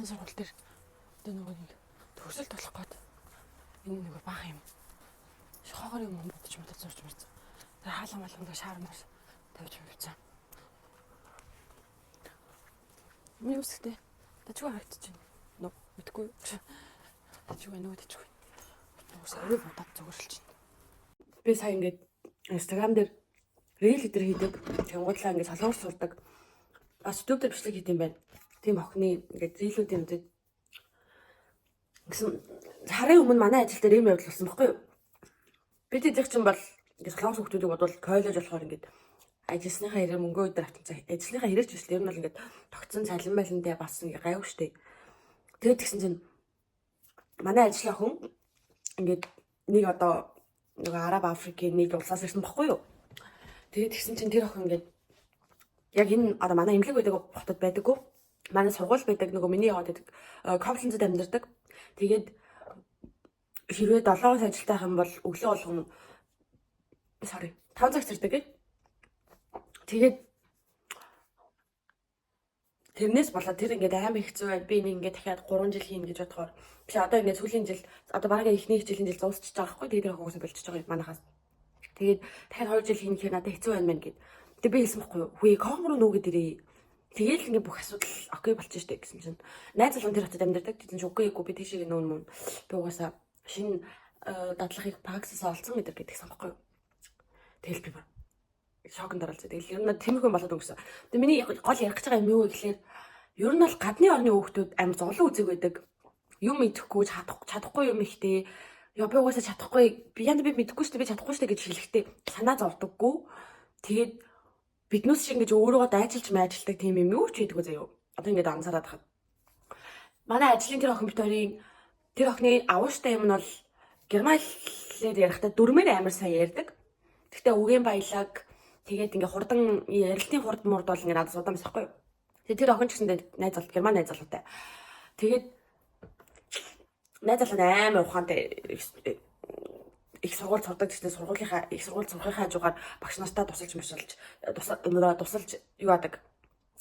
Ахын сургууль дээр одоо нөгөө нэг төгсөлт болох гээд энэ нөгөө бага юм шохоор юм бодож сурч марцсан. Тэр хаалга малганд шаар маш тавьж явцсан. Миний үсгтэй тачгүй харагдаж байна. Нөө мэдгүй. Тачгүй нөгөө тачгүй. Уус авиг бодоод зүгөрлж байна. Би сая ингээд Instagram дээр рeel дээр хийдэг. Тэнгуудлаа ингээд солонгос сурдаг. Бас YouTube дээр бичлэг хийх юм байна. Тийм охины ингээд рилүүдийн үзээд гэсэн сарын өмнө манай ажил дээр ийм явдал болсон байхгүй юу? Бид эзэх чинь бол ингээд солонгос хүмүүсийг бодвол коллеж болохоор ингээд ажилласныхаа хэрэг мөнгөө өдөр авчихсан. Ажлынхаа хэрэгч биш л ер нь бол ингээд тогтсон цалин байлантай бас ингээд гайвш штэ. Тэгээд тэгсэн чинь манай ажлын хүн ингээд нэг одоо нөгөө Араб Африкийн нэг улсаас ирсэн байхгүй юу? Тэгээд тэгсэн чинь тэр охин ингээд яг энэ одоо манай эмнэлэг байдаг хотод байдаггүй. Манай сургууль байдаг нөгөө миний яваад байдаг Кофлинзад амьдардаг. Тэгээд хэрвээ 7 хоног ажилтайх юм бол өглөө болгон 5 цаг зэрдэг. Тэгээд тэрнээс болоод тэр ингээд амар хэцүү байд. Би нэг ингээд дахиад 3 жил хийнэ гэж бодохоор би одоо ингээд сүүлийн жил одоо бараг эхний жилийн жил дуусчихж байгаа байхгүй. Тэгээд тэр хогоос болчихж байгаа манахаас. Тэгээд дахиад 2 жил хийнэ гэхээр надад хэцүү байна мэн гэд. Тэгээд би хэлсэн байхгүй юу? Хөөе ком руу нүүгээд ирээ. Тэгээл ингээд бүх асуудал окей болчих штэ гэсэн чинь. Найз залуу тэр хотод амьдардаг. Тэгсэн чинь үгүй би тийшээ нүүн мөн. Би угаасаа шинэ дадлагыг паксаас олцсон гэдэгсэн байхгүй юу? Тэгэл би ба шокнд оролцоо. Тэгэл ер нь тэмхүү болоод өнгөрсөн. Тэгээ миний гол ярих гэж байгаа юм юу вэ гэхээр ер нь бол гадны орны хүүхдүүд амар зовлон үзэг байдаг. Юм идэхгүй чадахгүй юм ихтэй. Яа би угаасаа чадахгүй. Би мэдэхгүй шүү дээ. Би чадахгүй шүү дээ гэж хэлэхдээ санаа зовдөггүй. Тэгээд биднээс шиг ингэж өөрийгөө дайчилж майжилдаг тийм юм юу ч хийдэггүй заяа. Одоо ингэж анзаараад хаад. Манай ажлын тэр охин битэрийн тэр охины авууштай юм нь бол герман хэлээр ярихдаа дөрмээр амар сайн ярьдаг. Гэхдээ үгийн баялаг тэгээд ингээ хурдан ярилтын хурд мурд бол ингээ надад удаан байсан байхгүй юу. Тэгээд тэр охин ч гэсэндээ найз залуу герман найз залуутай. Тэгээд найз залуу амар ухаантай их сургууль сурдаг гэсэн сургуулийнхаа их сургууль сурахын хажуугаар багш нартаа тусалж юу адаг.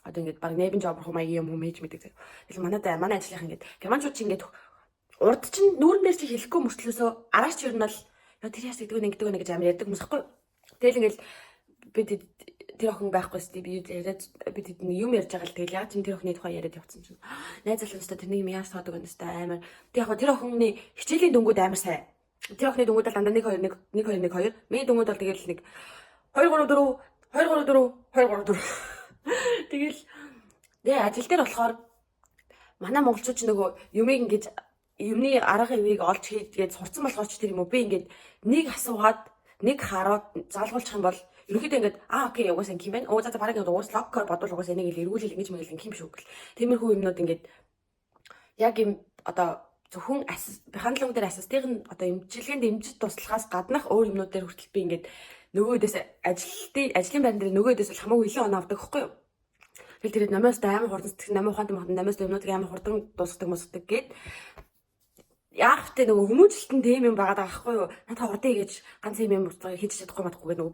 Одоо ингээд баг нейбен жоб маягийн юм хийж мэдэг. Тэгэл манай ажлынх ингээд германчууд чи ингээд урд чинь нүүрэн дээр чи хэлэхгүй мөртлөөсөө араач ер нь бол тэр яас гэдэг нэг гэж амар ярьдаг хүмүүс байхгүй. Тэгэл ингээд бид тэр охин байхгүй сте би яриад бид юм ярьж байгаа л тэгэл яг тийм тэр охины тухай яриад явцсан чинь найз залуустай тэрнийг яаж саадаг юм өстэй амар. Тэг яг тэр охины хичээлийн дөнгүүд амар сайн. Тэр охины дөнгүүд бол дандаа 1 2 1 2 1 2. Миний дөнгүүд бол тэгэл нэг 2 3 4 2 3 4 2 3 4. Тэгэл ажил дээр болохоор манай монголчууд ч нөгөө юмыг ингэж юмны арга ивийг олж хийгээд сурцсан болохоор ч тэр юм уу би ингээд нэг асуугаад нэг хараад залгуулчих юм бол ерөнхийдөө ингээд окей угаасаа юм байна. За бараг ингээд уус локкор бодвол угаасаа энийг эргүүлэл ингэж мэгэл юм шүү гэл. Тиймэрхүү юмнууд ингээд яг юм одоо зөвхөн хандлага дээр ассистентын одоо эмчилгээнд дэмжиж туслахаас гаднах өөр юмнууд дээр хүртэл би ингээд нөгөөдөөс ажлын байран дээр нөгөөдөөс хамаагүй илүү оноо авдаг байхгүй юу? Тэгэл тэр намаас амар хурдан сэтгэх намаа ухаантай намаас юмнуудыг амар хурдан дуусгадаг гэд яах вэ нөгөө хүмүүжлэлтэн тийм юм байгаа байхгүй юу? Надад хурдан гэж ганц юм уцгаа хийж чадахгүй матахгүй нөгөө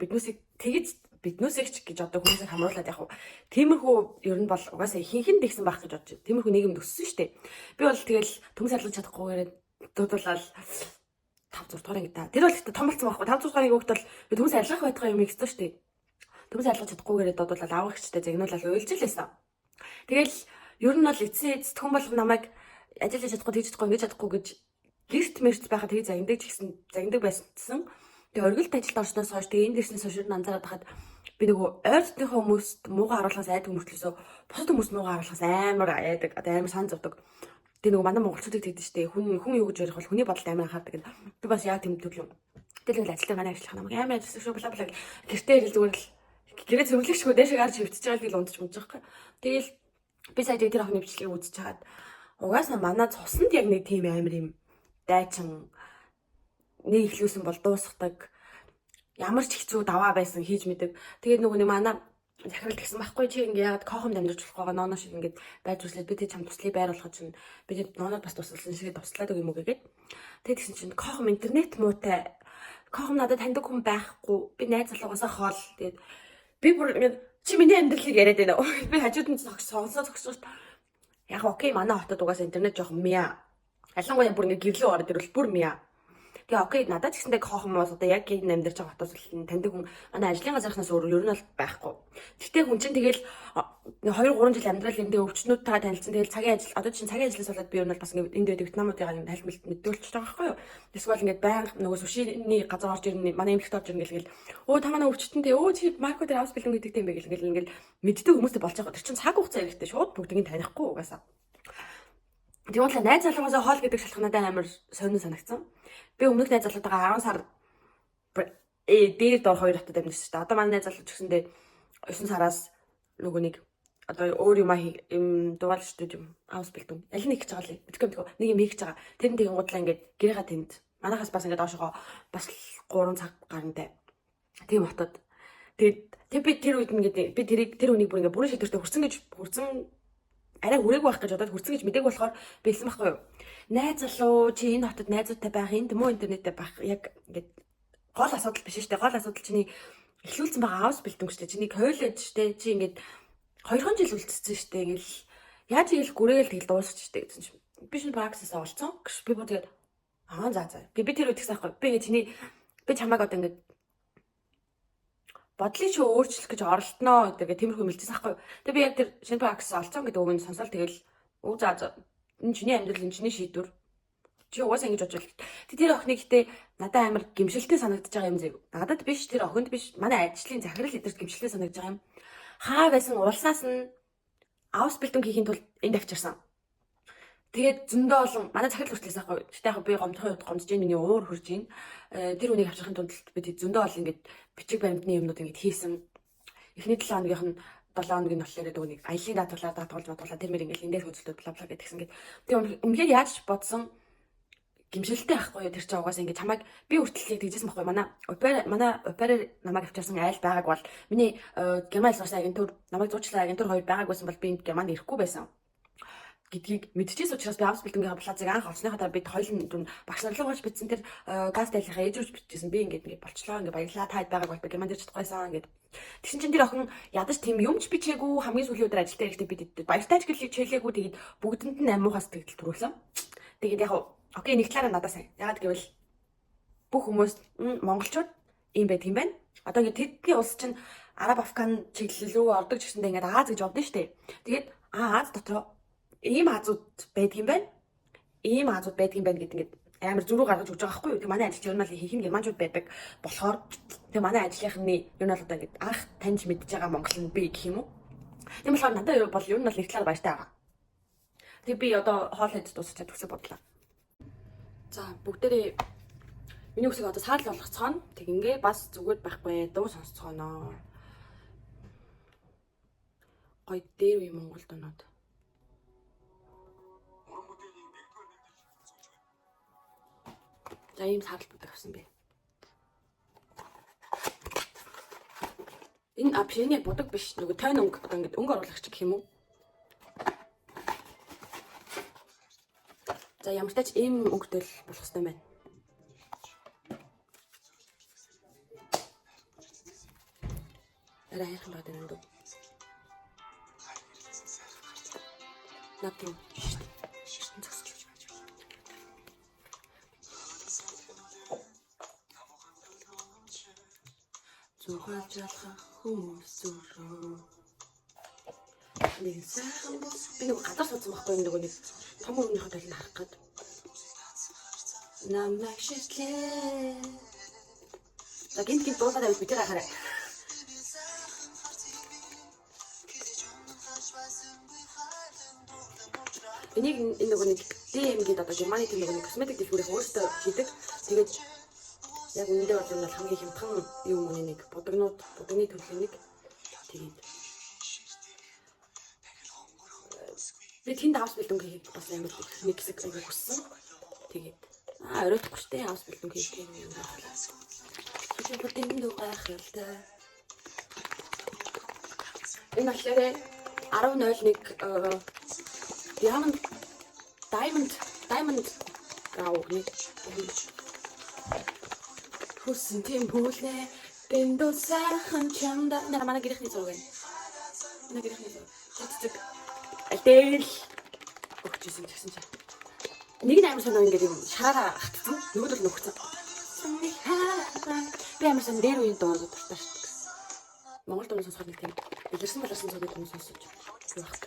биднүүсийг ч гэж одоо хүмүүсийг хамруулад яг уу. Тиймэрхүү ер нь бол угаасаа ихэнх тэгсэн байх гэж бодож байна. Тиймэрхүү нийгэм төссөн шүү дээ. Би бол тэгэл төмс алгаж чадахгүйгээр дуудуулаад 5 6 дугаар ингэ та. Тэр бол ихтэй том болсон байхгүй. 5 6 дугаар хүүхд бол би төмс алгах байтугай юм ихсэн шүү дээ. Төмс алгаж чадахгүйгээр дуудуулаад авах гэжтэй загнуулаад уйлж лээсэн. Тэгэл ер нь бол эцсийн хүн болгон намайг ажиллаж чадахгүй тэгж чадахгүй ингэж чадахгүй гэж лист мэрч байхад тэг загнадаг байсан. Тэгээ оргилд ажилд орсноос хойш тэгээ энэ дэснээс хойш анзаараад хахад би нөгөө ойртныхоо хүмүүст муугаа харуулахаас айдаг мөртлөөсөө бусад хүмүүс муугаа харуулахаас амар айдаг одоо амар сан зовдөг. Тэгээ нөгөө манай монголчуудыг тэгдэж штэ хүн юу гэж ярих бол хүний бодолд амар анхаардаг. Би бас яг тийм төрлөө. Тэгэл ажил дээр манай ажиллах намайг амар ажилласан шүү бла бла гэртээ ирэл зүгээр л гэрээ цэвэрлэгчгүй дэше гарч хөвтөж байгаа л унтж мунж байгаа. Тэгэл би сая тэр охины бичлэгийг үзэж хагаад угаасаа манай цуснд яг нэг тийм амар юм дайчин нэг ихлүүлсэн бол дуусгадаг ямар ч хэцүү даваа байсан хийж мэдэг. Тэгээд нөгөө манай захирал гэсэн байхгүй чи ингээ яагаад кохомд амьдарч болох байгаа нооно шиг ингээд байж үслээд би тэг чам туслыг байр болгож чинь би ноонод бас тусласан шиг туслаад үг юм уу гэгээд тэгээд тэгсэн чинь кохом интернет муутай кохом надад таньдаг хүн байхгүй би найз залуугаасаа хоол тэгээд би бүр чи миний амьдралыг яриад байна. Би хажууд нь сонсоод зогсож Яг окей манай хотод угаасаа интернет жоохон мя. Ялангуяа бүр ингээ гэрлөө ороод ирвэл бүр мя. Тэгээ окей надад ч гэсэндээ хоохон моос одоо яг энэ амьдарч байгаа хотоос л таньдаг хүн манай ажлын газархнаас өөр ер нь бол байхгүй. Гэхдээ хүн чинь тэгэл 2 3 жил амьдрал эндээ өвчтнүүдтэйгээ танилцсан. Тэгэл цагийн ажил одоо чинь цагийн ажлаас болоод би ер нь бол бас ингээ энд вьетнамуудын ингээ тайлбарлалт мэдүүлчихэж байгаа байхгүй юу. Эсвэл ингээ байнга нөгөө сушиний газар орж ирнэ манай эмэгтэй орж ирнэ гэл өө та манай өвчтөнтэй өө чи марко дээр авс бэлэн гэдэг юм бэ гэл ингээл мэддэг хүмүүстэй болж байгаа. Тэр чинь цаг хугацаа хэрэгтэй шууд бүгдийг танихгүй угаасаа. Тэгвэл найз залуугаас хоол гэдэг шалах надад амар сонир санагдсан. Би өмнөх найз залуутайгаа 10 сар дээр дор 2 хотод амьдсан шүү дээ. Одоо манай найз залуу ч гэсэндээ 9 сараас нөгөө нэг одоо өөр юм дугаал студиум хаус бэлдэн. Аль нэг хийж байгаа лээ. Мэдгүй нэг юм хийж байгаа. Тэр нь тэгэн гудлаа ингээд гэрээга тэнд. Манайхаас бас ингээд доошогоо бас 3 цаг гарантай. Тийм хотод. Тэгээд би тэр үед ингээд би тэр үнийг бүр ингээд бүрэн шийдвэртэй хүрсэн арай хүрээгүй байх гэж бодоод хүрсэн гэж мдэг болохоор бэлсэн байхгүй юу. Найз залуу чи энэ хотод найзуудтай байх, энд муу интернеттэй байх яг ингээд гол асуудал биш шүү дээ. Гол асуудал чиний эхлүүлсэн байгаа хаус бэлдэн шүү дээ. Чиний college шүү дээ. Чи ингээд 2 жил үлдсэн шүү дээ. Ингээл яаж ийл гүрээл тэгэл дуусчих шүү дээ гэсэн чинь би шинэ практис олцсон. Би бүр тэгээд за. Би тэр үед гэсэн байхгүй. Би чамайг одоо ингээд бодлыг чи өөрчлөх гэж оролдоно гэдэг тиймэрхүү мэлжсэн байхгүй. Тэгээ би яг тэр шинэ практис олцсон гэдэг үг нь сонсоод тэгэл за энэ чиний амьдрал энэ чиний шийдвэр. Чи угаасаа ингэж бодож байна. Тэр охины гэхдээ надад амар гимшилтэй санагдаж байгаа юм зэв. Надад биш тэр охинд биш манай ажлын захирал эдэрт гимшилтэй санагдаж байгаа юм. Хаа байсан улсаас нь авс бэлдэн хийхин тулд энд авчирсан. Тэгээд зөндөө олон манай захирал хүртлээс аахгүй. Тэгтээ яг би гомдохын үед гомдож ийн миний уур хурж ийн. Тэр үнийг авчрахын тулд би зөндөө олон ингэж бичиг баримтны юмнууд ингэж хийсэн. Эхний 7 хоногийнх нь 7 хоногийн болохоор дүүнийг аялын даатгалаа тэр мэр ингэж эндээс хөдөлтөд бла гэдгсэн гээд. Тэгээ үнэхээр яаж бодсон гимшилтэй байхгүй тэр чинь угаасаа ингэж чамайг би хүртэл тэгжсэн байхгүй манай оперер намайг авчирсан айл байгааг бол миний герман улсын агентур намайг зуучлаа агентур хоёр байгааг байсан бол би энд германд ирэхгүй байсан гэдгийг мэдчихсэн учраас би авс бэлтэнгийн плазыг анх олсныхаа бид хоёулын багш нарлага болж бичсэн тэр газ тайлхаа ээжүүлж бичсэн би ингээд болчлоо ингээд баярлаа таад байгааг бол би германд ирж чадахгүйсэн ингээд тэгсэн чинь тэр охин ядаж тийм юмч бичээгүй хамгийн сүүлийн өдөр ажилдаа ирэхдээ бид баяртайч гэлийг чийлээгүй тэгээд бүгдэнд нь амуухаас тэгдэл төрүүлсэн тэгээд яг окей нэг талаараа надад сайн ягаад гэвэл бүх хүмүүс монголчууд ийм байдаг юм байна одоо ингээд тэдний улс чинь араб афган чиглэл рүү ордог ч гэсэндээ ингээд Аз гэж бодно шүү дээ тэгээд Аз дотор ийм Азууд байдаг юм байна. Ийм Азууд байдаг юм байна гэдэг ингээд амар зөрүү гаргаж өгч байгаа байхгүй юу? Тэг манай ажилч ер нь л ихэнх нь германчууд байдаг болохоор тэг манай ажлынхны ер нь л одоо ингээд анх таньж мэдж байгаа монгол нь би гэх юм уу? Тийм болохоор надад бол ер нь л их талаар баяртай байгаа. Тэг би одоо хоол хийж дуусчаад төгсө бодлоо. За бүгдээрээ миний үсэг одоо саарл болгоцгоно. Тэг ингээ бас зүгээр байхгүй дуу сонсцгоно. Гой дээр үе монгол дунууд. За ийм саарл бүдэг авсан бэ. Энэ апшины будаг биш нөгөө тойн өнгө одоо ингээд өнгө оруулагч гэх юм уу? За ямар ч тач ийм өнгөтэй л болох хэрэгтэй байна. Арай хайрхан байдаг юм дөө. Надад шишин зогсож. Зугаалж алхах хүмүүс зүрхөө. Нэг сайхан би нэг гадар суудсан байхгүй нөгөө нэг том өмнөхөд талд харах гээд. Намайг шитлээ. За гинт дуулаад авч битэр хараа. Энийг энэ нөгөө нэг DMG-д одоо Германы тийм нөгөө косметик дэлгүүрийн өөрсдөө хийдэг. Тэгээд яг үүндээ бол энэ хамгийн хямдхан юм уу нэг будагны төлөв нэг тэгээд би тэнд авс бэлдэн хийх бас амар нэг хэсэг аяг хүссэн. Тэгээд оройтхгүй штэ авс бэлдэн хийх юм байна. Чи бүтэнд дугайх л та. Энэ болохоор 10.01 Diamond гаугны хүссэн тийм бүлээ дэндүү сайхан чамда манай гэрхний зураг байна. Манай гэрхний зураг. Тэтгэж Адэл өгчээсэн гэсэн чинь. Нэг нь амар сонир ингээд юм шараараа хатсан. Нөгөөд бол нөхцөн. Би амар сонир дээр үеийн дуу дуртай шүү дээ. Монгол дуу сонсоход нэг тийм илэрсэн баларсан цогт хүмүүс сонсож юу баг.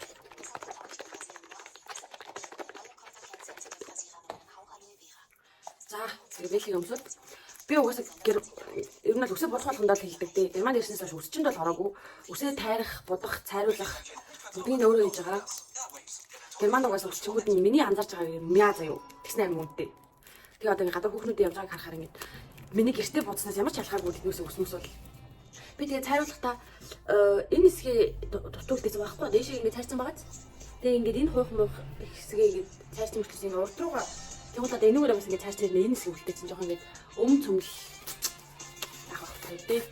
За, зэрэглэлийн өмсөд би угаасаа ер нь л үсээ болох болгондоо л хэлдэг дээ. Германд ирснээс хойш үсчинд бол ороогүй. Үсээ тайрах, будах, цайруулах бүгдийг нь өөрөө хийж байгаа. Германд угаасаа үсчингүүд нь миний анзаарч байгаа юм яа заяа. Тэгснээр мөнтэй. Тэгээ одоо ингээ гадар хүүхнүүдийн явж байгааг харахаар ингээ миний гэртээ бодснаас ямар ч ялгаагүй тэгнээс өсмөс бол. Би тэгээ цайруулахдаа энэ хэсгээ дутуулдээс байхгүй. Дээшээ ингээ цайрсан байгаа. Тэгээ ингээ энэ хуух муух хэсгээ ингээ цайрсан мөртлөөс ингээ урд руугаа тэгвэл одоо энүүгээр бас ингээ цайрсан энэ хэсэг үлдээсэн жоохон ингээ өм цөмл яах вэ дээ.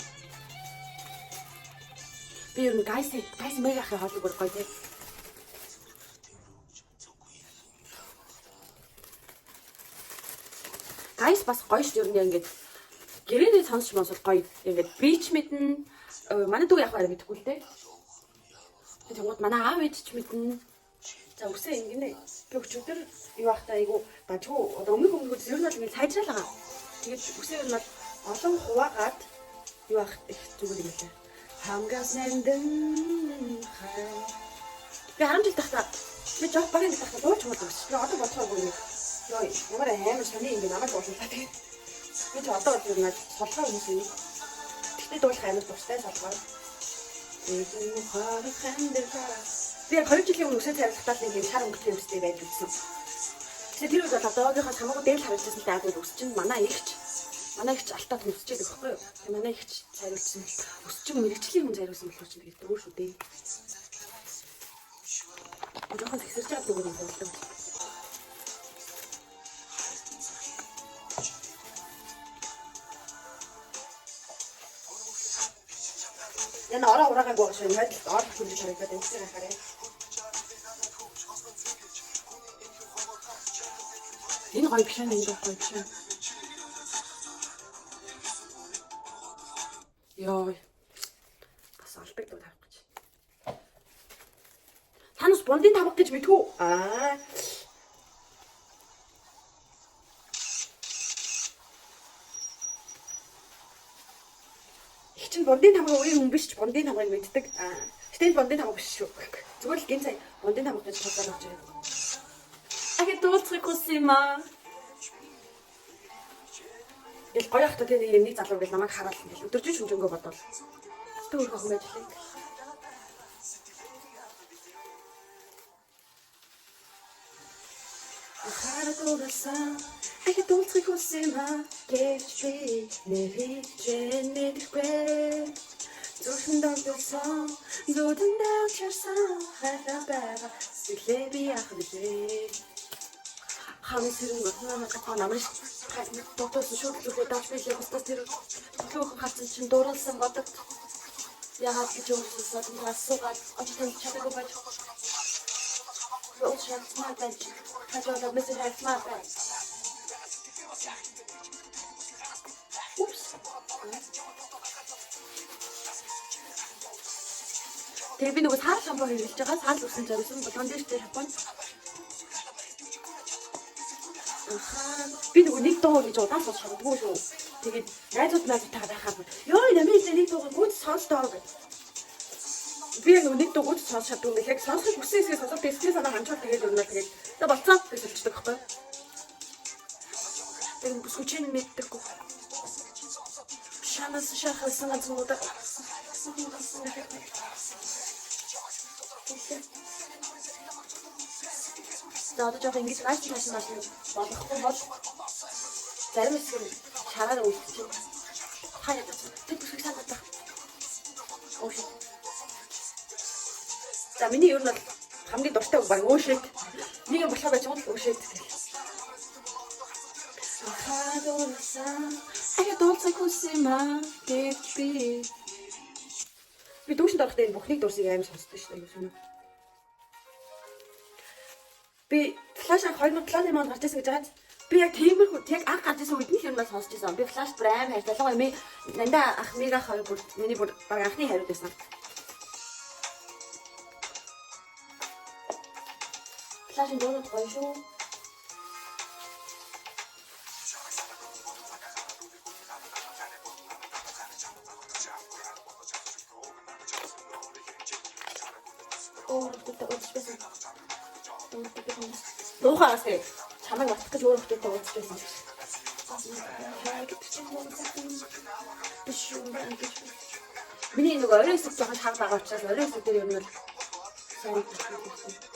Би ер нь гайс мега ахын хоолыг бүр гоё тий. Гайс бас гоё ш ер нь ингээд гэрээний сонсч сонсол гоё ингээд бич мэднэ. Манай дүү яг хараа мэдэхгүй л дээ. Тэгвэл манай аав ээж ч мэднэ. За үсээ ингэнэ. Би өчигдөр юу ахтаа айгу дажгүй одоо өмнөх ер нь бол ингэ сайжраал байгаа. Тэгээд үсээ ер нь бол олон хуваагаад юу ах их зүгээр юм лээ. Хамгаас нэндэн хай. Би 10 жил тахта би жоох багын тахта дууч мод биш. Би одоо бодсоогүй юм. Йоо ямар амар сони ингэ намайг уушлаа тэгээд би ч одоо бол ер нь солихоо хүмүүс юм. Тэгтээ дуулах амар дуртай солихоо. Энэ хаа хандаа. Би 2 жилийн өмнө үсээ цайруулахтаа нэг юм шар өнгөтэй юмстэй байж үзсэн. Тэгээд тэр үед бол одоогийнхаа хамаагүй дээр харагдсан даа гэж үс чинь манай ихч алтаад үсчээд өгөхгүй юу. Тэгээд манай ихч цайруулсан. Үс чинь мэрэгчлийн хүн цайруулсан болох чинь тэгээд дөрөв шүү дээ. Одоогоос ихсэрч байгаа дүүгээр юм болдог. Яна ороо ураагааг гоож байна. Ор хүлээж харагдаад энэ хараа. Энэ гоё биш энэ гоё биш. Йоо. Бас алдаг дуу тавих гэж. Танаас бондын тавах гэж мэдхүү. Чин бондын тамга үе хүн биш ч бондын тамгыг мэддэг. Гэтэл бондын тамга биш шүү. Зүгээр л гин цай бондын тамга гэж бодож байгаа. Ахи d'autres cosima. Ил гоё ахта тэгээ нэг залуу гэж намайг хараад ингээл өдөржин шүнжэнгөө бодвол. Тэ өөр хохом ажиллаа. Ахи d'autres cosima. Geçti ne dikwe Zorsundan dursan Zorunda uçarsan Hayda bera Siklebi yakıdı Hamı sürün götüne Kapan amriş Doktorsu şortlu Daç beşle kustasırı Tuğu katın için doğralsın batık Ya hakkı çoğusu satın Soğat Acıdan çatığı bacı Ve o şartma bence Hacı adam mesela etma bence Тэгээ би нөгөө сар шампунь хэлж байгаа. Сар үсэн зориулсан болгон дээр ч шампунь. Би нөгөө нэг дуу гэж удаан сонсож чаддгүй шүү. Тэгээд найзууд найзтайгаа байхад ёо намайг нэг дуу гүйц сонсдоо гэж. Би нөгөө нэг дуу гүйц сонсож чаддгүй. Яг сонсох хүссэн хэсгээ сонсох дэсгээ санаа ханчвал тэгээд өрнө тэгээд за болцоо гэж хэлчихдэг байхгүй. Тэгээд бүсгүчэн мэддэггүй. Шанас шахасан газруудаа За одоо жоохон ингэж гайч болохгүй бол зарим хэсэг шараар үлдчихэв. Хаяа тэр бүсгийг санаад байна. Оош. За миний ер нь бол хамгийн дуртай баг өөшөөд нэг юм болохоо байж байгаа л өөшөөд. Ахи дуулсан хүсэмэ гэж би дүүшинд орохдоо энэ бүхнийг дурсыг аим сонсдог шүү дээ юм. Би флашаа 2007 онд гарч ирсэн гэж байгаа. Би яг тиймэрхүү яг анх гарч ирсэн үед нэг юм сонсч байсан. Би флаш прайм хайр залгаа юм. Нандаа ах мега хоёр бүр миний бүр баг анхны хариуд байсан. Цааш нь дуурайд гоё шүү. Дуухаас чамайг батах гэж өөр хөтөлтэй уулзч байсан гэж. Миний нэг орой хэсэг жоохон шар байгаа учраас орой хэсэг дээр юм бол сайн байна.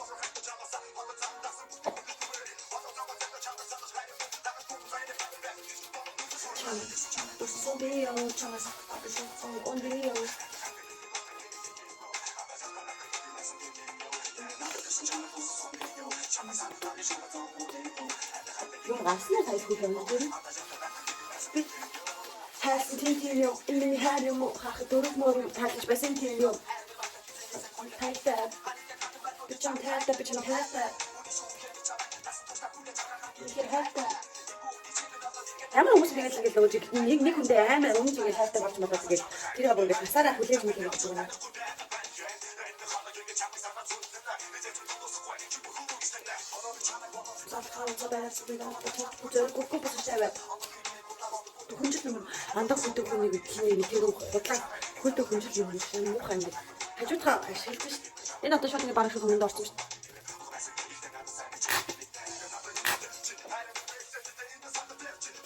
Yung rasna tayo kung gano'n. Хайрсан тийм юм энэ хайр юм уу хах дөрөв мөр таалж байсан тийм юм. Тайлбар. Бичэн тайлбар бичэн тайлбар. Ямар хүмүүс ингэж л лөөж нэг хүндээ амар өмнө зүгээр хайртай болж надад тэгээд тэр хавар ингээд хасаараа хүлээж мэлээ гэж байна. Хүнжил юм андах хүнтэй хүнийг тийм тэр худлаа хүнтэй хүнжил юм шиг муухай ингэ хажуудгаа ашиглаж шүү дээ. Энэ одоо шууд ингэ барах шиг өмнөд орсон шүү дээ.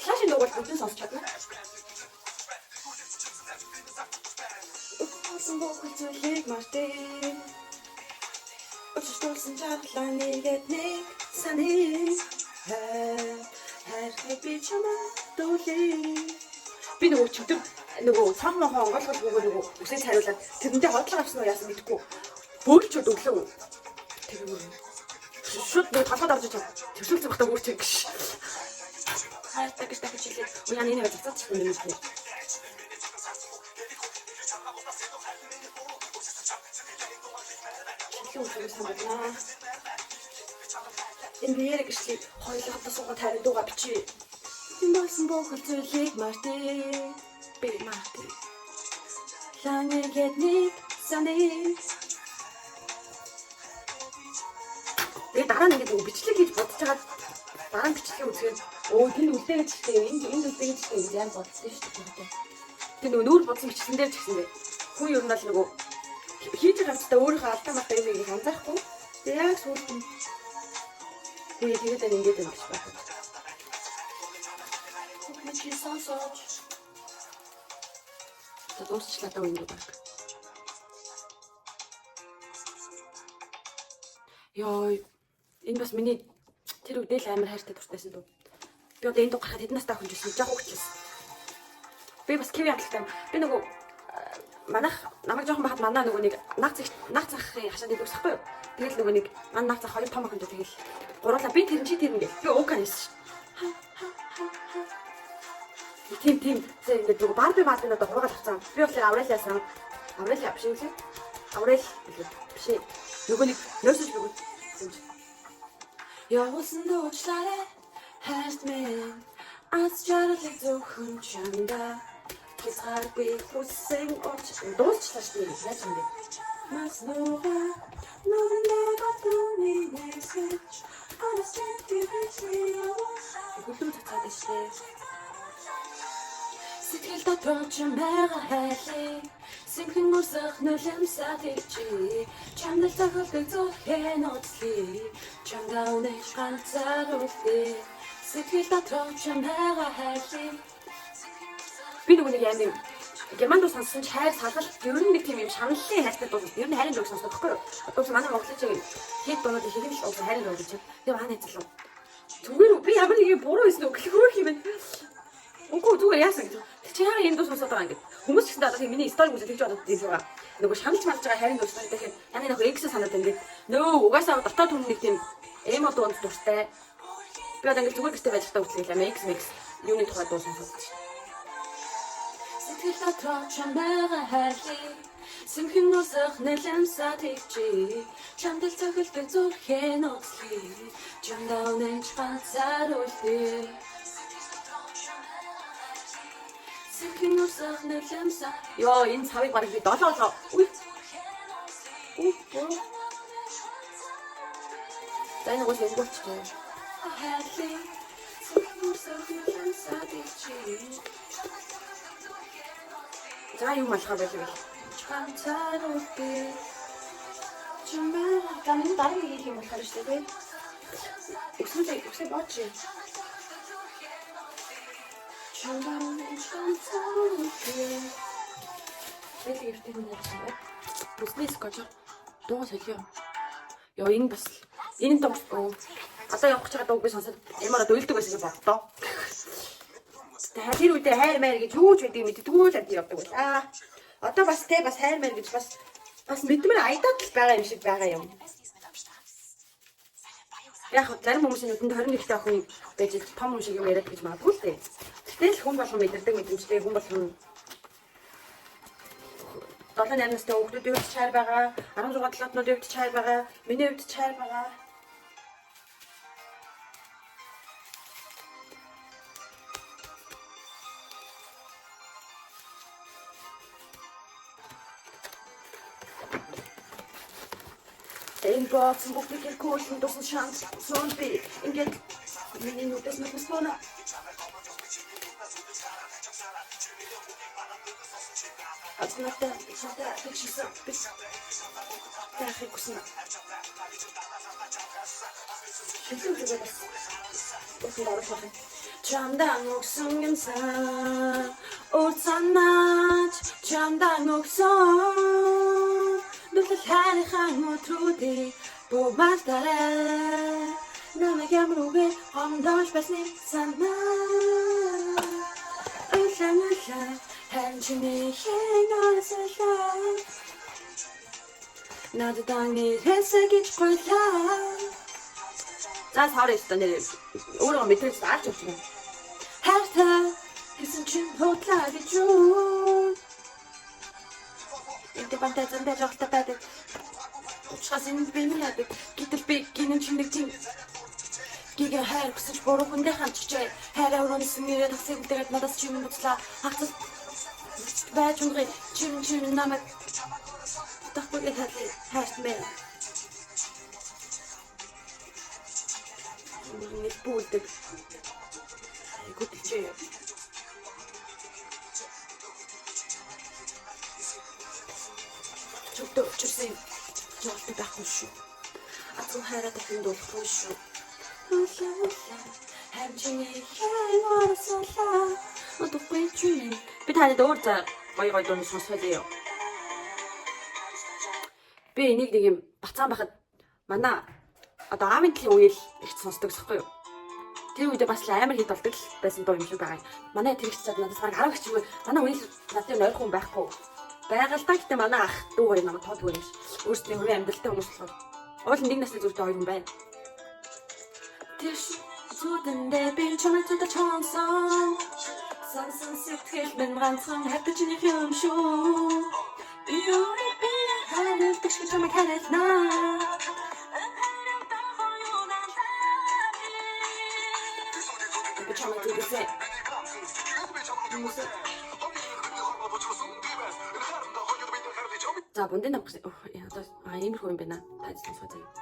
Цаашин дугаар бүгдээ сонсч чадна. Хийг мартэй Өчтөлсөн жаглаа нэгэд нэг саний хайр би чамаа дуулээ. Би нөгөө чөтөв нөгөө цам мохон онгойлгол бүгөө нөгөө үсээ цариулаад тэрэндээ хотлог авсан уу яасан мэдэхгүй. Бөөлчөд өглөө. Тэр шууд нөгөө талхад орж ичээ. Төвшөлцөх бахта бүрч гэж. Хайртай гэж дахиж хэлээд яа нэг зацаач юм юм шиг. Энэ яригчлыг хоёулаа хатаа суугаад хайр дууга бичээ. Энэ болсон боохол зүйлийг мартээ. Би мартээ. Ланэгэд нэг саний. Тэгээ дараа нь ингээд бичлэг хийж бодож байгаа дараа нь бичлэгийг үзгээд өө тэр үлдээгээд чтэй энд үлдээгээд чтэй гэж яан бодсон шүү дээ. Тэр нөгөө нүүр бодсон бичлэн дээр ч гэсэн бэ. Хүн ер нь л нөгөө хийж байгаа хамтдаа өөрийнхөө алдаа мартаа юм ийм анзаарахгүй. Тэгээ яг сүүлд нь тэгээд ингээд юм биш байна. Чи сонсож. Дуусчлаа даа энэ баг. Йоо, энэ бас миний тэр үдэл амар хайртай дуртайсан дуу. Би одоо энэ дуу гарахад хэдэн настай хүн жисэн жоох хөвчлээ. Би бас киви амталтай. Би нөгөө манайх намайг жоохон бахад манаа нөгөө нэг наг захын хашаанд идэх байхгүй юу? Тэгэл нөгөө нэг манай наг зах хоёр том охин тэгэл гурлаа би тэр ингээл би уука нэсэн шүү. Тийм зэ ингээд нөгөө барби одоо хургаад авцсан. Би болохоор аврал яасан. Аврал явш юм лээ. Аврал биш. Нөгөө нэг нөөсөж бигүү. Явуулсан дуучлаарай. Хайрт минь аз жаргалыг зөвхөн чамда. Хисгаргүй хүссэн дуусчлаа шүү дээ. Яаж юм бэ? Mas nova, never to me message. I'm sent to be free. Гүлүү цацаад штэ. Сэтгэл дотор ч байгаа хайлыг синхэн усах нулимсаад ичи. Чамд тохиолдог зүрхэн ноцлий. Чамдаа үнэж ганцаар үлдээ. Сэтгэл дотор ч байгаа хайлыг би нөгөө нэг юм германд сонссон ч хайр салгал ер нь нэг тийм юм шаналлын хайртай дуу. Ер нь хайрын дуу сонсдог байхгүй юу? Одоо манай монголчууд хэд дуунууд ихэнх л хайрын дуу гэж. Тэгээ манай залуу. Зүгээр би ямар нэг юм буруу хийсэн үг хөрөх юм бэ? Үгүй зүгээр яасан гэж. Чи яагаад энэ дуу сонсоод байгаа юм гээд. Хүмүүс ч гэсэн одоо миний стори үзэж тэгж бодод тийм байгаа. Нөгөө шаналж малж байгаа хайрын дуу сонсдог тэгэхээр яны нэг X санаад байна гээд. Нөө угаасаа дотоод хүн нэг тийм эмо дуунд дуртай. Би одоо ингэ зүгээр гэстэй байж таа үзлээ юм X юуны тухай дуу сонсоод. Сэтгэл дотор чамайга хайрлаа. Синхэн усах нэлэмсаад хийчээ. Чамдал цохилдог зүрхэн ноцлий. Чамдаа үнэнч ганцаар үлдээ. Синхэн усах нэлэмсаад. Йоо энэ цавыг барыг би долоолоо. Үй. За энэ уус энгүүцтэй. За юу малхаа байлгүй. Чамцааруудээ. Чамаа гамын дараагийн нэг юм болохоор шүү дээ. Өсөө бооч. Чамцааруудээ. Тэгэл ирдэг юм байна. Бүснэс гож дуу солио. Яа энэ бас энэ дуу одоо явах гэж байгаа дууг би сонсоод ямаараа дуйлдаг байсан гэж боддоо. Тэр үедээ хайр маяр гэж юу ч байдгийг мэддэггүй л амт явдаг байлаа. Одоо бас те бас хайр маяр гэж бас мэдмээр айдаад л байгаа юм шиг байгаа юм. Яг зарим хүмүүсийн нүдэнд 21-тэй охин байж том хүн шиг юм яриад гэж магадгүй л дээ. Гэтэл хүн болгон мэдэрдэг мэдрэмжтэй хүн болгон 7-8 настай хүүхдүүдийн хувьд чаар байгаа, 16-7-ны хувьд чаар байгаа, миний хувьд чаар байгаа. Энэ боцсон бүхнийг кошин досон шанс сон би ингээд миний нүдэс мэсмона. Аднаатай шатаа тэгшсэн бис. Тахыг гуснаа. Чамдан өгсөн гэнсэн уцанаач чамдан өгсөн нүдэл хайрхан өдрүүдээ бумастараа намайг ямар үгээ хомдож басны санаа улаан Hanchini hängasala 나도당이 회색이 꼴라 자 잘했어 내 오래가 밑에서 아주 좋아 하트 무슨 춤 호ట్లా기 춤 이때 밤때 전대 저기다 빠데 우차신 비밀하듯 기들 삐끼는 춤득진 기가 하얀 무슨 보러 군대 한 주제 해라오는 스미를 닥세고 때가 나다서 춤을 못라 학습 Байчунги чин намайг тахдаг хайртай. Нэг бүдэг. Гүтчээ. Чөтө чүсэн. Жолтой байхгүй шүү. Атуу хайраад ихэн дуулахгүй шүү. Хэмжээний хэнэрсэлээ. Одохгүй чи. Би танд өөр за гоё дуу сонсоолъё. Би энийг нэг юм бацаан байхад манай одоо аавын төлөв үеэл их сонсдог гэхгүй юу. Тэр үедээ бас амар хит болдог байсан дуу юм шиг байгаа. Манай тэр их цаад надаас баг 10 гिचгүй манай үеэл надад нойрхон байхгүй. Байгаль та гэтээ манай ах дүү хоёр намайг тоодгүй юм шиг. Өөрсдөө хувийн амьдралтай хүмүүс болохоор уул нэг насны зүрхтэй хоёр юм байна. Тэр зүудэндээ би чамайг төдөө чонсон Сансан сэтгэл минь ганцхан хатаж нэг юм шүү. Юуны би хаалт гэж чамайг харилнаа. Би чамайг түгэсэй. За бундын намх одоо иймэрхүү юм байна. Та сонсгоо заяа.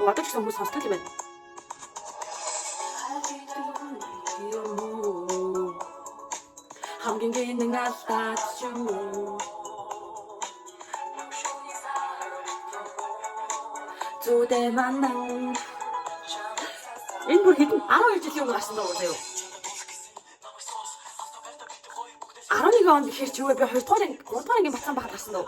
Одоо ч хүмүүс сонсдог юм байна. хамгийн гинэн алдаач юу зүдэ манан энэ бүр хэдэн 12 жилийн өмнө гарсан дуу заяа 11 онд ихэр чи юу би 2 дугаар 3 дугаар ангийн бацаан байхад гарсан дуу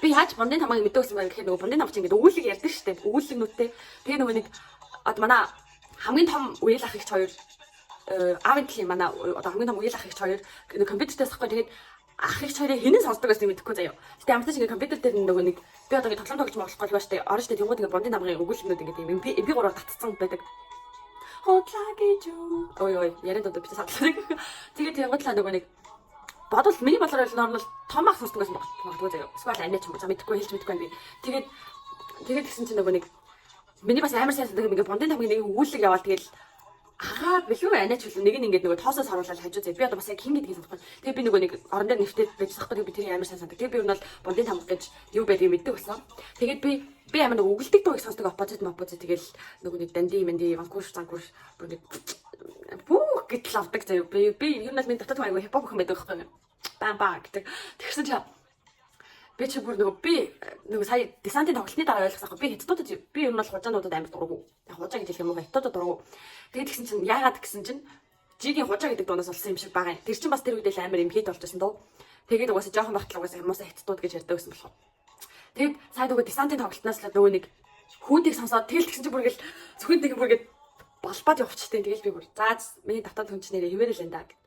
би яаж бондын тамааг мэдээсэн байх гэхээр нөгөө бондын тамч ингээд өгүүлэг ярьдаг шүү дээ. Өгүүлэг нүдтэй. Тэгээ нөгөө нэг одоо манай хамгийн том үеэл ах ихч хоёр аавын төлөв манай одоо хамгийн том үеэл ах ихч хоёр компьютертэй сахгүй тэгээд ах ихч хоёрыг хинэн сонсдог гэсэн мэдэхгүй заяа. Гэтэ амтаж ингээд компьютер дээр нөгөө нэг би одоо ингээд тоглоом тоглож болохгүй байна шүү дээ. Орон штэ тэнгууд ингээд бондын тамгын өгүүлэгнүүд ингээд юм MP3-оор татцсан байдаг. Хотлаагийн ой яриад одоо би садлаа. Тэгээд тэнгуудлаа нөгөө нэг бодвол миний бодлоор нормал том ах сонсдог байсан магадгүй заяа. Эсвэл анаа ч юм уу мэдхгүй хэлж мэдгүй би. Тэгээд гисэн чинь нөгөө нэг миний бас амар сайн сандаг ингээд бондын тамгийн нэг өгүүлэг яваал тэгэл агаад билүү анаач хөл нэг нь ингээд нөгөө тоосоос харуулаад хажуу зэ. Би одоо бас яг хин гэдгийг санахгүй. Тэгээ би нөгөө нэг орон дээр нэвтээд байж сахгүй би тэрийг амар сайн сандаг. Тэгээ би юу нь бол Бундын тамга гэж юу байдгийг мэддэг болсон. Тэгээд би амар нөгөө өгөлдөг дуу их сонсдог оппозит тэгэл нөгөө нэг данди манди ванкуш занкуш бүр нэг бүүх гэж лавдаг заяа. Би юу нь бол миний дотоод айгу хипхоп хүн байдаг байхгүй. Бам бам гэдэг. Тэгсэн чинь би ч бүр нөгөө сая десантын тоглолтны дараа ойлгосон байхгүй. Би хэдтуудад би ер нь бол хужаануудад амар дургу. Яг хужаа гэж хэлэх юм уу хэдтуудад дургу. Тэгээд тэгсэн чинь яагаад гэсэн чинь жигийн хужаа гэдэг дуунаас олсон юм шиг байгаа юм. Тэр чинь бас тэр үедээ амар юм хит болж байсан дөө. Тэгээд угаасаа жоохон бахтал угаасаа хүмүүсээ хэдтууд гэж ярьдаг байсан болохоор. Тэгээд сая нөгөө десантын тоглолтноос л нөгөө нэг хүүндийг сонсоод тэгэл тэгсэн чинь бүр ингээл зөвхөн нэг бүр ингээд балбаад явчихтэй. Тэгэл би бүр заа миний татаад хүн чинь нэрээ хэмээрэл энэ даа гэд.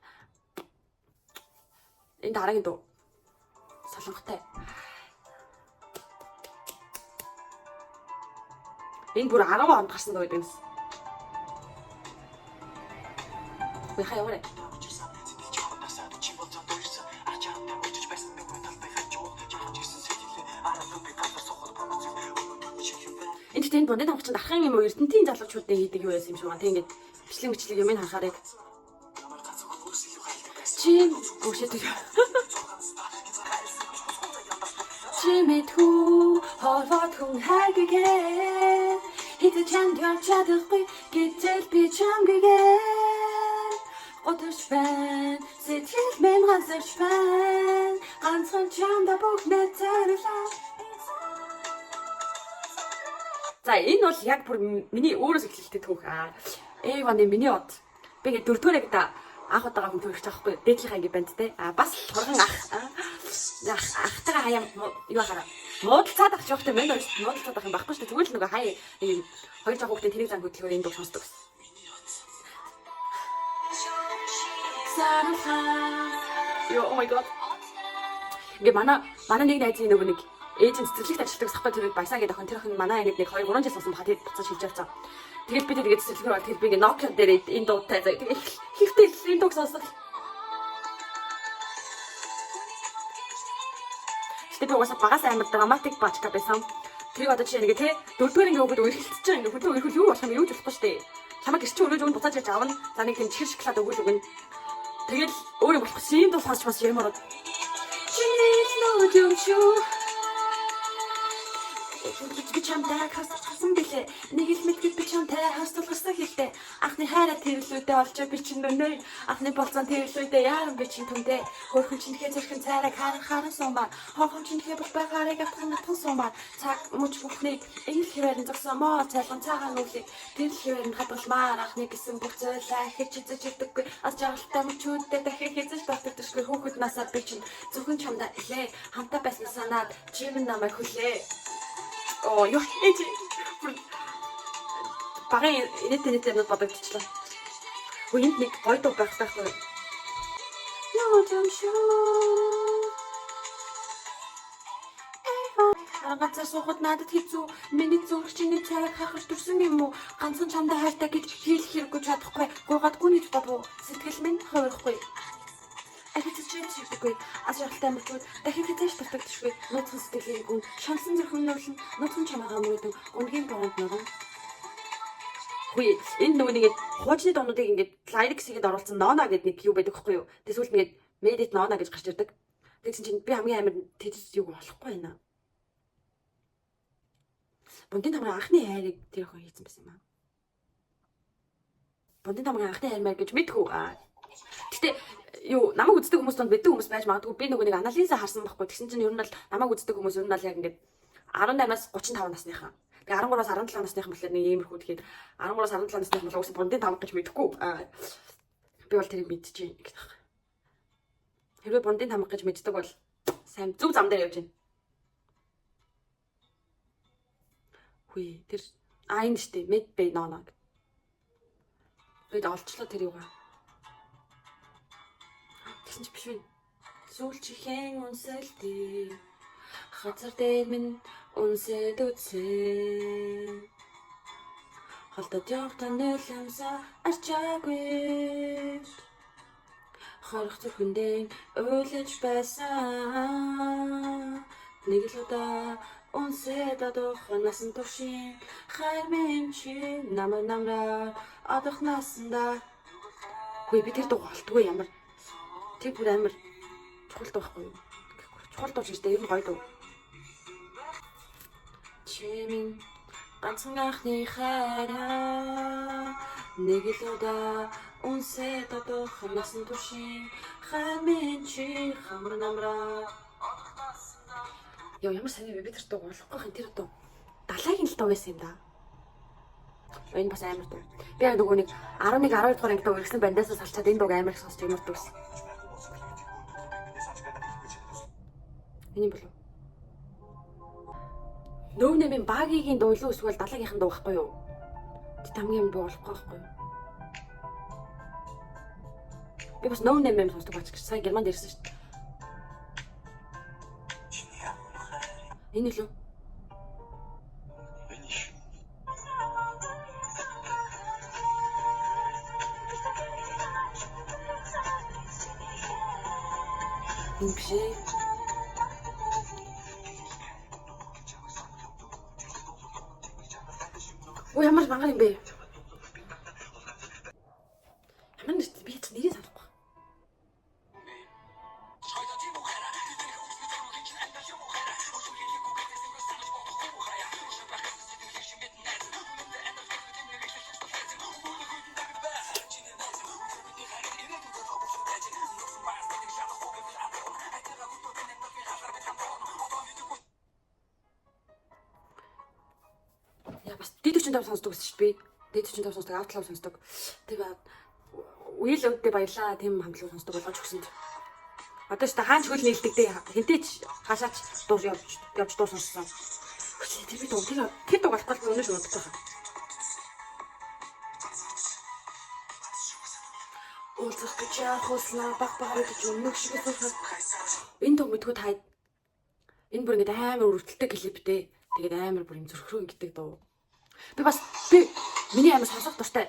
Энэ дараагийн дуу солонготой. Энэ бүр 10 онд гарсан дуу гэдэг юм. Би хаяа. Энэ Бундын тамга чинь дархан юм уу ертөнцийн залуучуудын хийдэг юу байсан юм шиг байна. Тэг ингээд бичлэг юм харахаар яг чи бүшэт Чимэтхүү хорвот хүн хайггээ хитэ чанд явчаадахгүй гэтэл би чамгээ отош фэн сэтгэл мен ганцш фэн ганцхан чамда бүгнэ цаарлаа. За энэ бол яг бүр миний өөрөөс эхлэлтэй түүх Эйваны миний од. Би ингээд дөрөвдүгээр ангид анх удаага хүн төрөх таахгүй дээдлийнхаа анги банд те. Бас хоргон ахтайгаа хаяа юу хараа. Муудалцаад авч явахтай мэн хоёр муудалцаад авах юм байхгүй шүү дээ. Тэгвэл нөгөө хаяа нэг хоёр жоо хүүхдээ тэрийг зан хөдөлгөөр энэ дуу сонсдог гэсэн. Yo, oh my god. Ингээ манай нэг найзын нөгөө нэг эйжент цэцэрлэгт ажилладаг сахтай тэр баясаа гэдэг охин тэр охин манай ангид нэг 2-3 жил сонсон бахад буцаж шилж явцсан. Тэгээд би тэгээд цэцэрлэгээр бол тэгээд би ингээ Nokia дээр энэ дуутай тэгээд хийхдээ энэ дууг сонсох. Тэгтээ би угаасаа багаас амар драматик бачка байсан. Тэр одоо жишээ нэг тий дөрөвдүгээр ингээ өгөөд үргэлжлэж байгаа ингээ хүнтэй үргэлжлэл юу болох юм юу ч болохгүй шүү дээ. Чамаг гэрч өрөөж өгөн буцааж ирж авна. За нэг тийм чихэр шоколад өгөөл өгнө. Тэгэл өөрөө болох шин дуу сонсч бас юмроо. Би чамтай хассан билээ. Нэг л мэдгүй би чамтай хастуулгасан хэлтэй. Анхны хайраа тэрвлүүдээ олж би чинь өнөө. Анхны болцон тэрвлүүдээ яаран би чинь түндээ. Хөрхөн чинхээ зэрхэн цайраг харан сумаа. Хонхон чинхээ бол байгаарыг атхан сумаа. Цаг мөч бүхнийг энэ хэвээрэн зогсон моо цайлган цагаан үлийг. Тэр хэвээрэн хадгалмаар анхны гэсэн бүх зүйлээ хэрч эзэж ирдэггүй. Аз жаргалтай мөчүүдтэй дахин хэзэж батдаггүй хүүхэд насаа би чинь зөвхөн чамдаа илээ. Хамтаа байсан санаад чимэн намайг хүлээ. Ёо эти багын инээдтэй юмуд бодогдчихлаа. Үенд нэг гоё дуу байхгүй. Яа юм шүү. Ганцаар суухад надад хэцүү. Миний зүрх чиний цайг хахаж төрсөн юм уу? Ганцхан чамдаа хайртай гэж хэлэх хэрэггүй чадахгүй. Гуйгадгүй гэж бодов. Сэтгэл минь хувирахгүй. Ахицчээдгүй аз жаргалтай мөчүүд дахин хязгаарч татагдчихгүй нууцхан сэтгэлийн гүн шансан зөрхөн нуурлан нууцхан чамаагаа мөрөдөн үнгийн богонд ногон. Хүй энэ нөгөө нэг хуучны дуунуудыг ингээд лайриксигэд оруулсан Нона гэдэг нэг юу байдаг хэвгүй юу. Тэсүүлд ингээд медит Нона гэж гарч ирдэг. Тэгсэн чинь би хамгийн амар тэтгэж юу болохгүй байна. Бундын тамгын анхны хайрыг тэр охин хийсэн байсан юм аа. Бундын тамгын анхны хайр маяг гэж мэдгүй. Гэтэ юу намайг үздэг хүмүүс донд мэддэг хүмүүс байж магадгүй. Би нөгөө нэг анализаа харсан байхгүй. Тэгсэн чинь ер нь бол намайг үздэг хүмүүс ер нь бол яг ингээд 18-аас 35 насныхан. Тэгээ 13-аас 17 насныхан болохоор нэг иймэрхүү тэгэхээр 13-аас 17 насныхан бол уусаа Бундын тамга гэж мэдхгүй. Би бол тэрийг мэдчихээн гэх юм. Хэрвээ Бундын тамга гэж мэддэг бол сайн зөв зам дээр явж байна. Хүй тэр энэ штэ мэд бэй ноног. Би олчлоо тэр юугаа. Тэгсэн чи биш үү? Сүүлчийн үнсэлтэй хатар дээр минь үнсэд үтсэн. Халтад явтан нэлэмсэ арчаагүй. Харах зүрхэндээ уйлж байсан. Нэг л удаа үнсэд адуух насан туршийн хайр минь чи намраа Одох наасанда. Хөөе би тэр дуу болтгүй ямар. Тэр бүр амар чухал дуу байхгүй юу? Чухал дуу шүү дээ. Ер нь гоё дуу. Чимэн ганцхан анхны хайраа нэг л удаа үнсээ тодох насан туршийн хамин чи хамар намраа. Яа ямар сайн би тэр дуу болохгүй тэр дуу. Далайгийн л дуу байсан юм да. Энэ бас амар дуу. Би яг нөгөө нэг 11 12 дугаар ангид үргэлжлэн бандаас салчаад энэ дууг амар их сонсч юмар дуусан. Энэ болов. No Name-ийн багийн дуу илүү эсвэл далайгийнхан дуу байхгүй юу? Тэд хамгийн дуу болохгүй байхгүй юу? Би бас No Name-ийг сонсдог бач гэж сая Германд ирсэн шүү дээ. Энэ л үү? Энэ биш ээ. Ой ямар мангар юм бэ? Ямар нэрт би ч нэрийг санахгүй. Бас D45 сонсдог гэсэн шүү дээ. D45 сонсдог, Outlaw сонсдог. Тэгээд үйл өвдөө баярлаа. Тэм хамтлаг сонсдог болгож өгсөнд. Одоо ч та хаач хөл нийлдэг дээ. Хинтээч хаашаач дуу явж дуу сонссон. Тэр би дуу тэр дуу болохгүй өнөөш унтдаг байна. Уулзах гэж яахослаа баг гэж өнөг шиг сонссон. Энэ дуу мэдгүй та энэ бүр ингэ амар өрөвдөлтэй клиптэй. Тэгээд амар бүр юм зөрхрөө гэдэг дуу. Би миний амар сонсох дуртай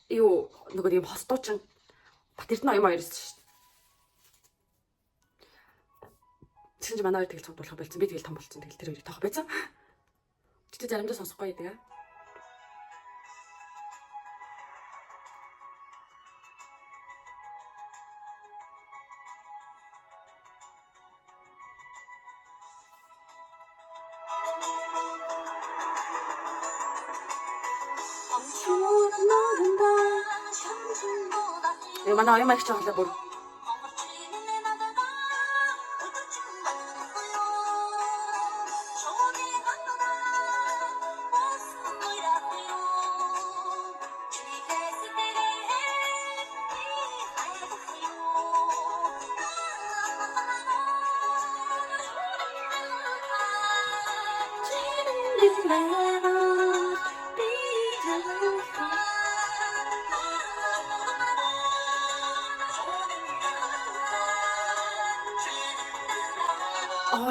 юу нөгөө юм хостуучин Бат Эрдэнэ оюун ирсэн шүү дээ. Тэгсэн чинь манай хоёр тэгэл цуг болох болсон. Би тэгэл том болсон. Тэгэл тэр хоёрыг тоох байсан. Тэгтээ заримдаа сонсохгүй тэгээ. Манай оюун маяг чаглаа бүр.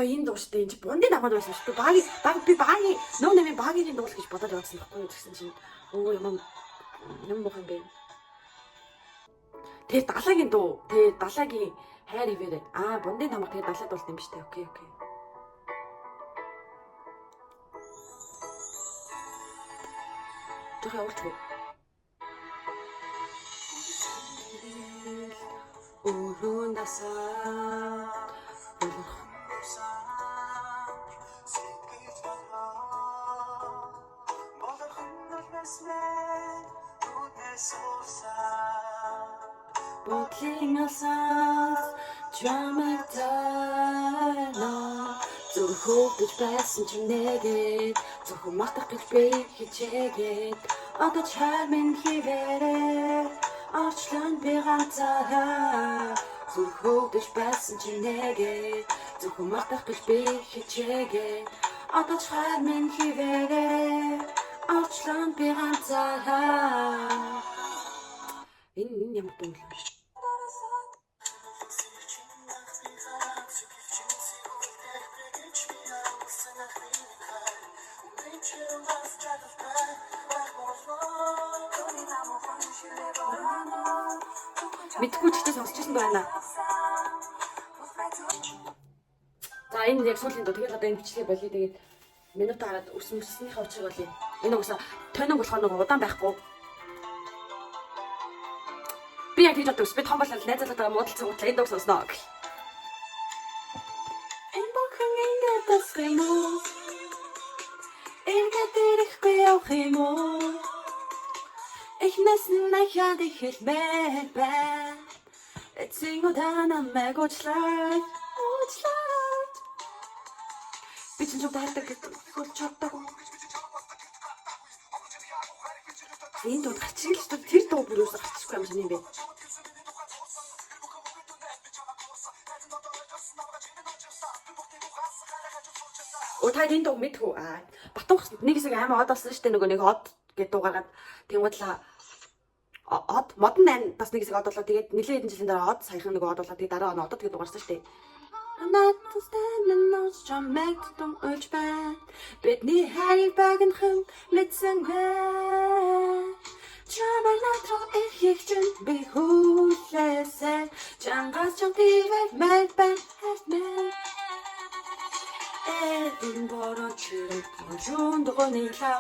Энэ дуу штэ энэ чи бундын намад байсан шүү дээ. Би багийн No Name-ийн багийн дуу л гэж бодоод явсан байхгүй гэсэн чинь өө юм бох юм бэ. Тэгээ далайгийн дуу. Тэгээ далайгийн хайр ивэрэ. Бундын намар тэгээ далай дуулт юм биш үү? Окей. Тэгээ явуулчих. Өрөөнд дасаа Ботлингасаас чамайгтайна зүрхөвдөж байсан ч нэгээд зөвхөн мартах гэж би хичээгээд одоо чаар минь хивээрээ орчлон би ганцаараа зүрхөвдөж байсан ч нэгээд зөвхөн мартах гэж би хичээгээд одоо чаар минь хивээрээ орчлон би ганцаараа. Энэ ямар дуу юм бэ? Мэдгүй ч ихтэй сонсчихсан байна. За энэ яг сүүлийн дуу. Тэгээд одоо энэ бичлэгээ болъё. Тэгээд минут хараад өснөснийхээ учрыг болъё. Энэ угсаа тоног болохоор нэг удаан байхгүй. Би яг тийж боддог. Би том болол найзлаатайгаа муудалцсан гутал энэ дуу сонсноо. Энэ бохон ингээд тасгай мó. Ингээд ирэхгүй явах юм уу? Эхнээс нь нахад их хэлмээр байна. Эцэгүүдээ намайг уучлаа. Би ч зөв таардаг гэж чаддаг. Энэ дуу гарчих л тэр дуу бүр юусаа гарчихгүй юм шиг юм бэ. Та энэ дуу мэдхүү. Батунх нэг хэсэг амар од болсон шүү дээ. Нөгөө нэг од гэдэг дуу гаргаад тэнгуудлаа од модон 8 бас нэг хэсэг од болоо. Тэгээд нэлээд хэдэн жилийн дараа од саяхан нөгөө од болоо. Тэгээд дараа он одод гэдэг дуу гарсан шүү дээ. Бидний хайр багын хүм мэдсэнгүй. Чамайг натруу их чин би хүлээсэ. Чангас чам тивэр мэдбэн хэвмэ. Энэ бороо чирэг юунд гонилаа.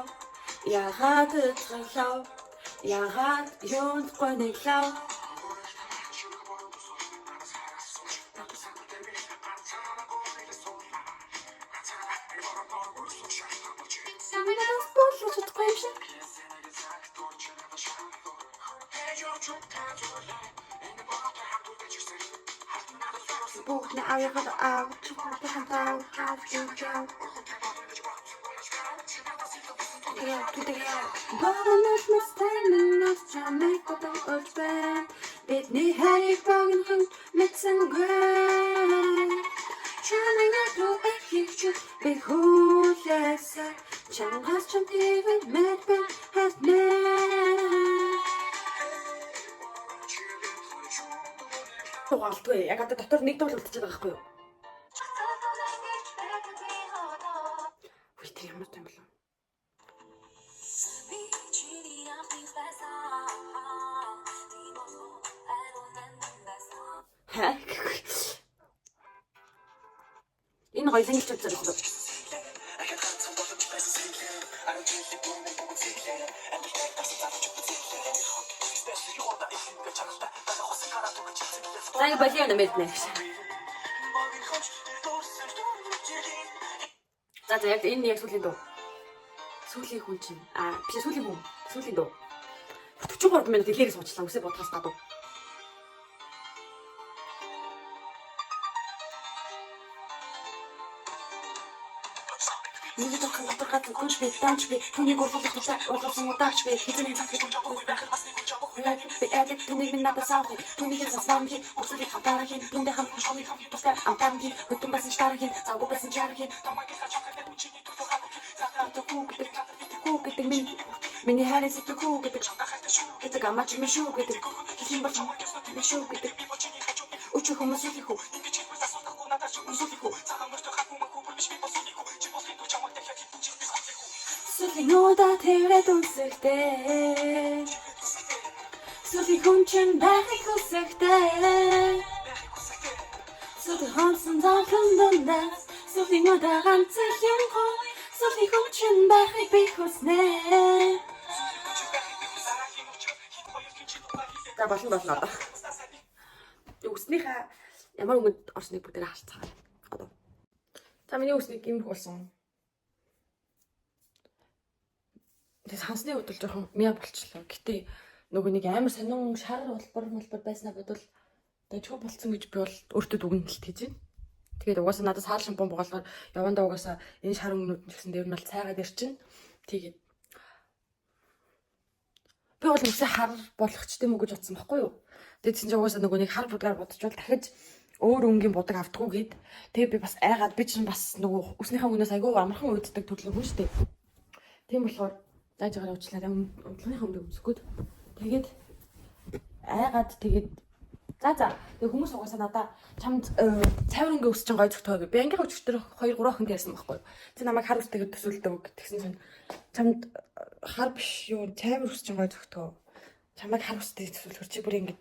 Ягаад тэлхлаа. Ягаад юунд гонилаа. Buch na oude van de oude, we gaan trouwen, gaan we doen jou. Doe de jou. Waarom is mijn stem en als je mij komt dan ooit ben. Dit nu hij ik bang en goed met zijn gwen. Tjana na doe ik je bij goed lessen. Tjana has jam even met ben het mee. Тугаалтгүй. Яг одоо дотор нэг дуу үлдчихэж байгаа байхгүй юу? Үгүй тэр ямар юм бэ? Энэ хоёлын ч үзэж байна. Зайг болио нэмэлтнэ. За яг энэ яг сүүлийн дуу. Сүүлийн хүн чинь. Би сүүлийн хүн. Сүүлийн дуу. 43 минут илэрээс суучлаа. Үсээ бодгоос гадуу. Нэг дохин дотор гүнш би танч би түүнийг урлуулах тусаа урлуулсан удаач би хэзээ цаг хийж байгаа. Би эдэг түүнийг минь надад саах. Түүнийг засаам хий. Өсөлт хатаарах хий. Тэндээ хам шоуны хам тусаа амтан хий. Хөтөн басан штарах хий. Цагуу басан чарах хий. Гэдэг миний хайрын сэтгэл хүү гэдэг амаач юм шүү гэдэг хэзээ болж юм шүү гэдэг өчиг хүмүүс их хүү Сулинода тэрэ дүнсэгтэй Сулин хүн чинь байхыг хүсэхтэй Сулин хонсон зовлон дундаас Сулинода ганц юм хоо Сулин хүн чинь байхыг би хүснэ За болно одоо. Үснийхээ ямар өнгөнд орсныг бүгдээ харцгаа. Одоо. За миний үснийг юм болсон. Тэгээ сансны хувьд л жоохон мяа болчлоо. Гэтэ нөгөө нэг амар сонин шар улбар байснаа бодвол дэжгүй болцсон гэж би бол өөртөө дүгнэлт хийж байна. Тэгээд угаасаа надад саар шампунь бугаалгаар явандаа угаасаа энэ шар өнгөнүүд гэсэн дээр нь бол цайгаад ирчин. Тэгээд би бол үсээ хар болгоч тийм үг гэж бодсон байхгүй юу. Тэгээд чинь угаасаа нөгөө нэг хар будгаар бодчихвол дахиж өөр өнгийн будаг автгүй гээд тэгээд би бас айгаад би чинь бас нөгөө үснийхээ өмнөөс айгүй амархан үйддэг төрлийн хүн шүү дээ. Тийм болохоор зааж байгаа уучлаарай унтлагынхаа өмнө өмсгөөд тэгээд айгаад тэгээд за тэгээд хүмүүс угаасаа надаа чамд цайвар өнгийн өсч байгаа зөвхөн би ангийнхаа өчтөр 2 3 охин ярьсан байхгүй юу. Чи намайг хар үстэйгээр төсөөлдөг гэсэн чинь чамд хар биш юу цайвар өсч байгаа зөвхөн чамайг хар үстэй төсөөлөхөр чи бүр ингэж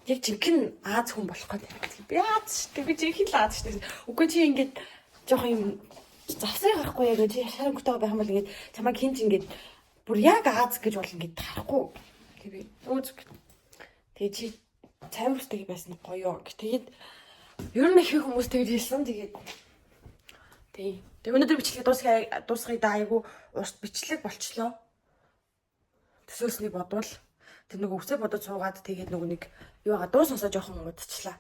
яг жинхэнэ Аз хүн болох гэдэг. Би Аз шүү дээ. Би жинхэнэ Аз шүү дээ. Үгүй чи ингэж жоох юм завсрыг харахгүй яг чи шар өнгөтэй байх юм бол ингэж чамайг хинж ингэж бүр яг Аз гэж бол ингэж харахгүй. Тэгээ би өөз тэгээ чи цаймартай байсан гоё. Тэгээд ер нь их хүмүүс тэгж хэлсэн. Тэгээд тий. Тэгээд өнөөдөр бичлэг дуусгая да айгу урт бичлэг болчлоо. Төсөөлсний бодвол тэр нөгөө үсээ бодож суугаад тэгээд нөгөө нэг юугаа дуу сонсоо жоохон удчихлаа.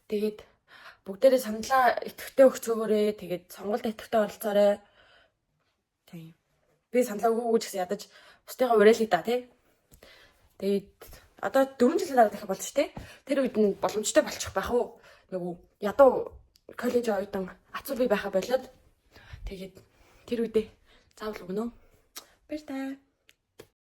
Тэгээд бүгдээрээ саналаа идэвхтэй өгцөөгөөрэй. Тэгээд сонголт идэвхтэй оролцоорой. Тийм. Би саналаа өгөөгүй гэсэн ядаж бусдыгаа уриалъя да тий. Тэгээд одоо 4 жилийн дараа дахиад болж тий. Тэр үед нь боломжтой болчих байх уу? Нөгөө ядуу коллеж оюутан ацуу би байха болоод тэгээд тэр үедээ заавал өгнө. Баяр таа.